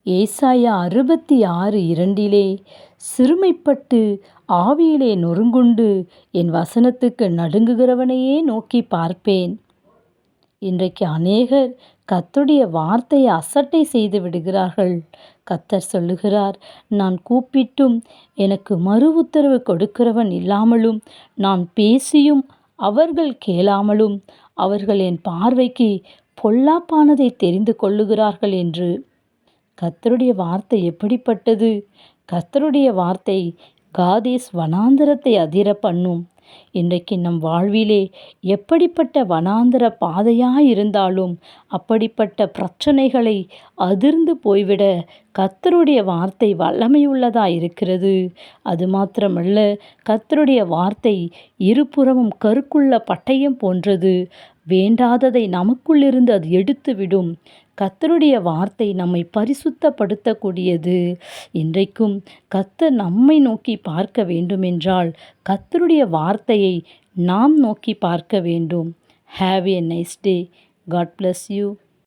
ஏசாயா 66:2 சிறுமைப்பட்டு ஆவியிலே நொறுங்குண்டு என் வசனத்துக்கு நடுங்குகிறவனையே நோக்கி பார்ப்பேன். இன்றைக்கு அநேகர் கர்த்தருடைய வார்த்தையை அசட்டை செய்து விடுகிறார்கள். கர்த்தர் சொல்லுகிறார், நான் கூப்பிட்டும் எனக்கு மறு உத்தரவு கொடுக்கிறவன் இல்லாமலும், நான் பேசியும் அவர்கள் கேளாமலும், அவர்கள் என் பார்வைக்கு பொல்லாப்பானதை தெரிந்து கொள்ளுகிறார்கள் என்று. கர்த்தருடைய வார்த்தை எப்படிப்பட்டது? கர்த்தருடைய வார்த்தை காதேஸ் வனாந்தரத்தை அதிர பண்ணும். இன்றைக்கு நம் வாழ்விலே எப்படிப்பட்ட வனாந்தர பாதையாயிருந்தாலும் அப்படிப்பட்ட பிரச்சனைகளை அதிர்ந்து போய்விட கர்த்தருடைய வார்த்தை வல்லமையுள்ளதாயிருக்கிறது. அது மாத்திரமல்ல, கர்த்தருடைய வார்த்தை இருபுறமும் கருக்குள்ள பட்டயம் போன்றது. வேண்டாததை நமக்குள்ளிருந்து அது எடுத்துவிடும். கர்த்தருடைய வார்த்தை நம்மை பரிசுத்தப்படுத்தக்கூடியது. இன்றைக்கும் கர்த்தர் நம்மை நோக்கி பார்க்க வேண்டுமென்றால் கர்த்தருடைய வார்த்தையை நாம் நோக்கி பார்க்க வேண்டும். Have a nice day. God bless you.